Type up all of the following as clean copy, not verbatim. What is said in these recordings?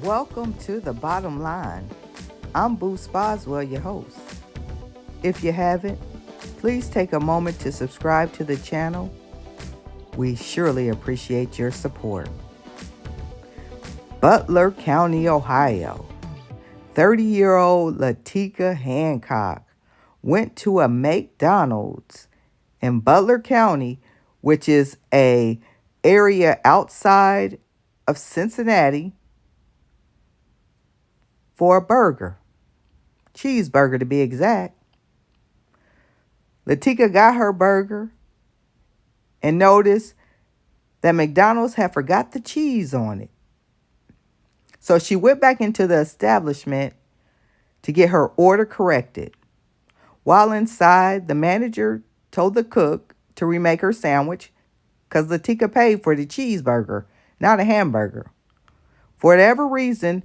Welcome to The Bottom Line. I'm Boost Boswell, your host. If you haven't, please take a moment to subscribe to the channel. We surely appreciate your support. Butler County, Ohio. 30-year-old Latika Hancock went to a McDonald's in Butler County, which is a area outside of Cincinnati, for a burger. Cheeseburger to be exact. Latika got her burger and noticed that McDonald's had forgot the cheese on it. So she went back into the establishment to get her order corrected. While inside, the manager told the cook to remake her sandwich because Latika paid for the cheeseburger, not a hamburger. For whatever reason,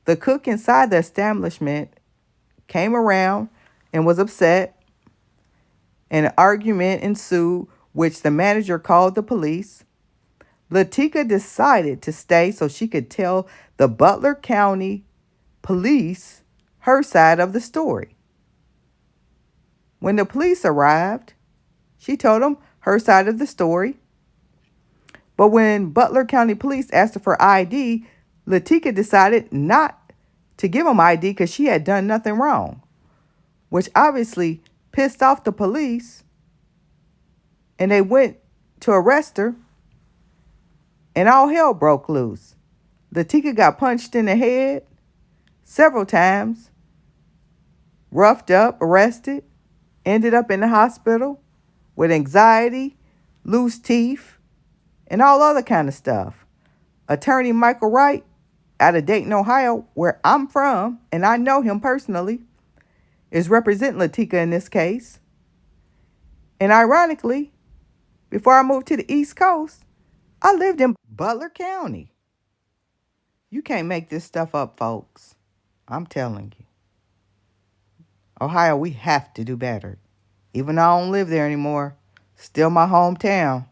the cook inside the establishment came around and was upset. An argument ensued, which the manager called the police. Latika decided to stay so she could tell the Butler County police her side of the story. When the police arrived, she told them her side of the story. But when Butler County police asked her for ID, Latika decided not to give them ID because she had done nothing wrong, which obviously pissed off the police, and they went to arrest her, and all hell broke loose. Latika got punched in the head several times, roughed up, arrested, ended up in the hospital with anxiety, loose teeth, and all other kind of stuff. Attorney Michael Wright out of Dayton, Ohio, where I'm from, and I know him personally, is representing Latika in this case. And ironically, before I moved to the East Coast, I lived in Butler County. You can't make this stuff up, folks. I'm telling you. Ohio, we have to do better. Even though I don't live there anymore, still my hometown.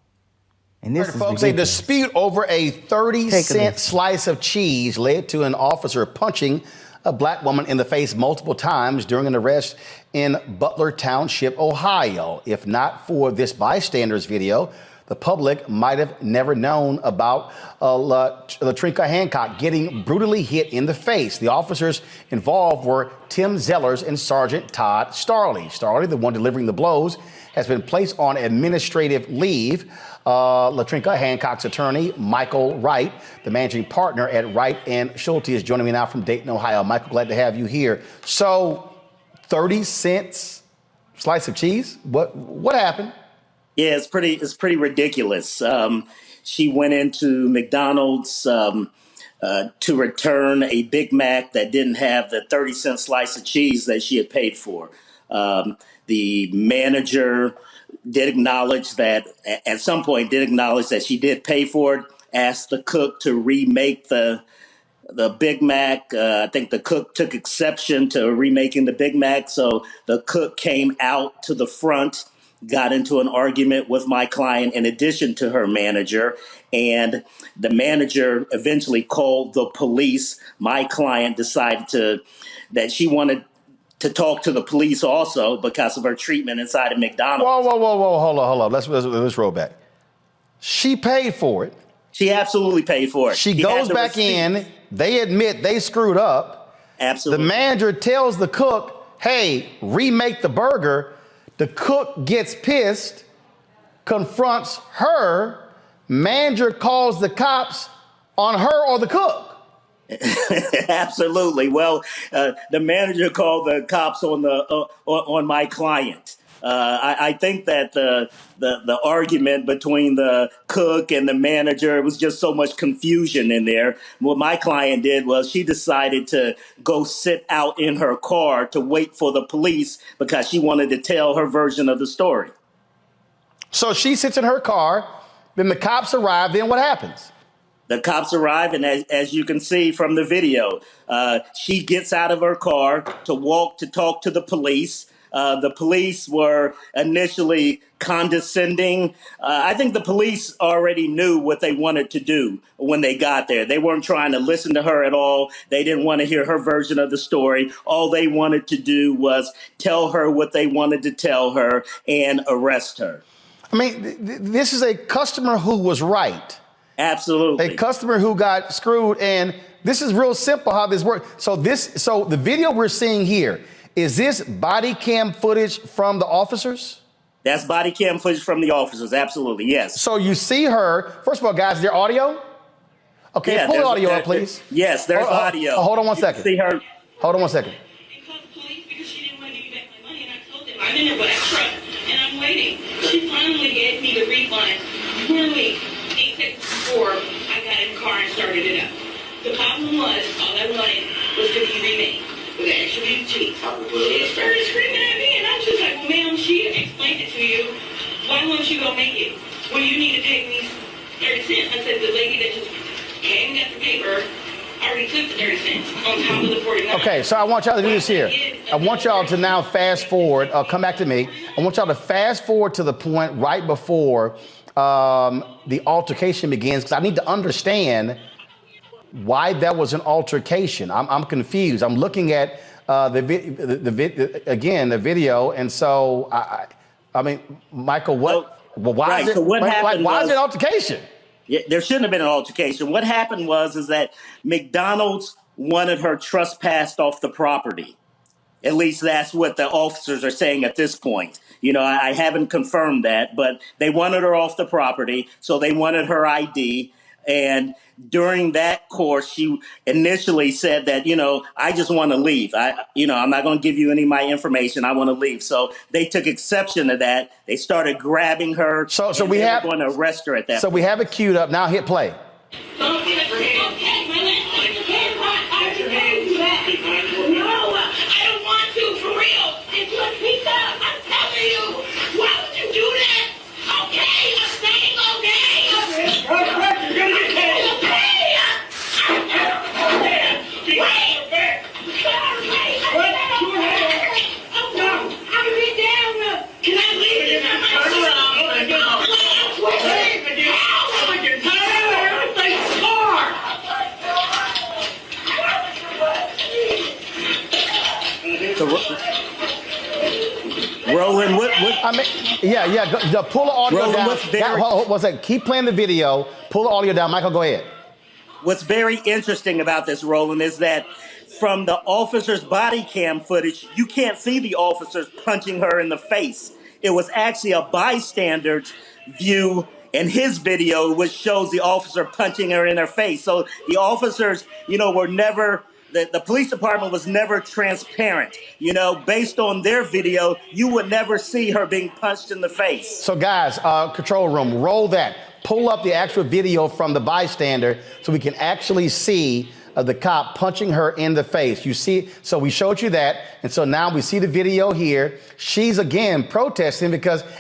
And this is Folks, ridiculous. a dispute over a 30-cent slice of cheese led to an officer punching a black woman in the face multiple times during an arrest in Butler Township, Ohio. If not for this bystander's video, the public might have never known about Latika Hancock getting brutally hit in the face. The officers involved were Tim Zellers and Sergeant Todd Starley. Starley, the one delivering the blows, has been placed on administrative leave. Latika Hancock's attorney, Michael Wright, the managing partner at Wright and Schulte, is joining me now from Dayton, Ohio. Michael, glad to have you here. So, 30 cents slice of cheese? What happened? Yeah, it's pretty ridiculous. She went into McDonald's to return a Big Mac that didn't have the 30-cent slice of cheese that she had paid for. The manager did acknowledge that at some point did acknowledge that she did pay for it. Asked the cook to remake the Big Mac. I think the cook took exception to remaking the Big Mac, so the cook came out to the front, got into an argument with my client in addition to her manager, and the manager eventually called the police. My client decided that she wanted to talk to the police also because of her treatment inside of McDonald's. Whoa. Hold on. Let's roll back. She paid for it. She absolutely paid for it. She goes back in. They admit they screwed up. Absolutely. The manager tells the cook, hey, remake the burger. The cook gets pissed, confronts her. Manager calls the cops on her or the cook. Absolutely. Well, the manager called the cops on my client. I think that the argument between the cook and the manager, it was just so much confusion in there. What my client did was she decided to go sit out in her car to wait for the police because she wanted to tell her version of the story. So she sits in her car, then the cops arrive, then what happens? The cops arrive, and as you can see from the video, she gets out of her car to walk to talk to the police. The police were initially condescending. I think the police already knew what they wanted to do when they got there. They weren't trying to listen to her at all. They didn't want to hear her version of the story. All they wanted to do was tell her what they wanted to tell her and arrest her. I mean, this is a customer who was right. Absolutely. A customer who got screwed, and this is real simple how this works. So the video we're seeing here, is this body cam footage from the officers? That's body cam footage from the officers, absolutely, yes. So you see her, first of all, guys, is there audio? Okay, Yeah, pull the audio up, please. Yes, there's audio. Hold on one second. See her. Hold on one second. I called the police because she didn't want to give me back my money, and I told them I'm in there with a truck, and I'm waiting. She finally gave me the refund, literally 8 seconds before I got in the car and started it up. The problem was, all I wanted was to be remade with an extra big cheese. She started screaming at me, and I'm just like, ma'am, she explained it to you. Why won't you go make it? Well, you need to take me 30 cents. I said, the lady that just came and got the paper already took the 30 cents on top of the 49. Okay, so I want y'all to do this here. I want y'all to now fast forward. Come back to me. I want y'all to fast forward to the point right before the altercation begins, because I need to understand why that was an altercation. I'm confused. I'm looking at the video, and so I mean, Michael, why is it? So what happened? Why is it an altercation? Yeah, there shouldn't have been an altercation. What happened is that McDonald's wanted her trespassed off the property. At least that's what the officers are saying at this point. You know, I haven't confirmed that, but they wanted her off the property, so they wanted her ID. And during that course, she initially said that, you know, I just want to leave. I'm not going to give you any of my information. I want to leave. So they took exception to that. They started grabbing her. So we have going to arrest her at that. So point. we have it queued up. Now hit play. Roland, what? I mean, yeah. Pull the audio Roland, down. Keep playing the video. Pull the audio down. Michael, go ahead. What's very interesting about this, Roland, is that from the officer's body cam footage, you can't see the officers punching her in the face. It was actually a bystander's view in his video, which shows the officer punching her in her face. So the officers, were never... The police department was never transparent. Based on their video, you would never see her being punched in the face. So guys, control room, roll that. Pull up the actual video from the bystander so we can actually see the cop punching her in the face. You see, so we showed you that. And so now we see the video here. She's again protesting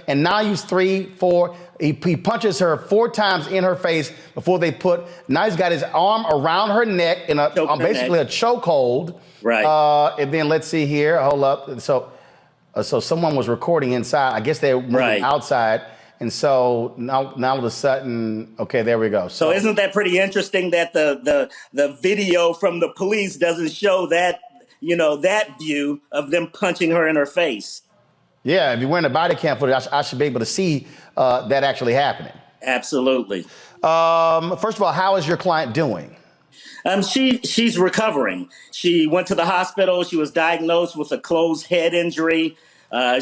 and now he's 3, 4, he punches her 4 times in her face before now he's got his arm around her neck in basically a chokehold. Right. And then let's see here, hold up. So someone was recording inside. I guess they were moving outside. And so now all of a sudden, okay, there we go. So isn't that pretty interesting that the video from the police doesn't show that, that view of them punching her in her face? Yeah, if you're wearing a body cam footage, I should be able to see that actually happening. Absolutely. First of all, how is your client doing? She's recovering. She went to the hospital. She was diagnosed with a closed head injury.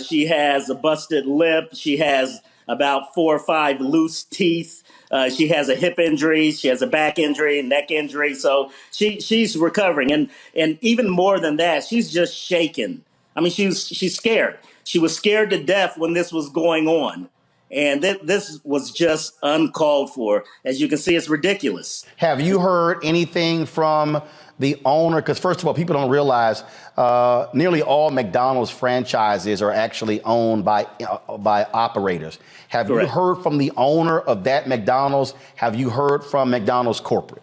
She has a busted lip. She has about 4 or 5 loose teeth. She has a hip injury. She has a back injury, neck injury. So she's recovering. And even more than that, she's just shaken. I mean, she's scared. She was scared to death when this was going on. And this was just uncalled for. As you can see, it's ridiculous. Have you heard anything from the owner? Because first of all, people don't realize nearly all McDonald's franchises are actually owned by operators. Have Correct. you heard from the owner of that McDonald's? Have you heard from McDonald's corporate?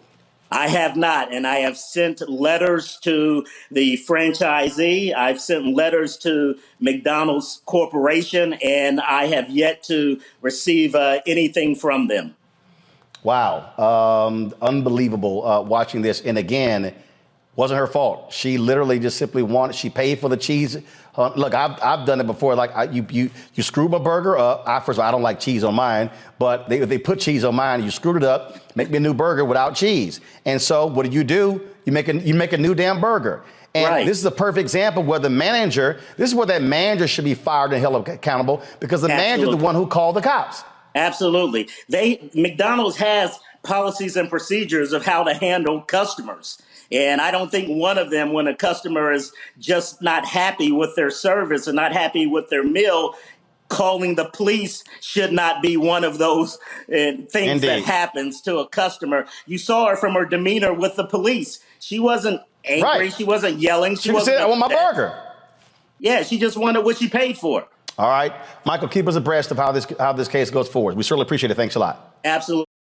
I have not, and I have sent letters to the franchisee. I've sent letters to McDonald's Corporation, and I have yet to receive anything from them. Wow. Unbelievable watching this. And again, wasn't her fault. She literally just simply wanted, she paid for the cheese. Look, I've done it before. Like you screw my burger up. First of all, I don't like cheese on mine, but they put cheese on mine. You screwed it up, make me a new burger without cheese. And so what do? You make a new damn burger. And Right. this is a perfect example where this is where that manager should be fired and held accountable, because the manager is the one who called the cops. Absolutely. McDonald's has policies and procedures of how to handle customers. And I don't think one of them, when a customer is just not happy with their service and not happy with their meal, calling the police should not be one of those things Indeed. that happens to a customer. You saw her from her demeanor with the police. She wasn't angry. Right. She wasn't yelling. She said, I want my burger. Yeah, she just wanted what she paid for. All right. Michael, keep us abreast of how this case goes forward. We certainly appreciate it. Thanks a lot. Absolutely.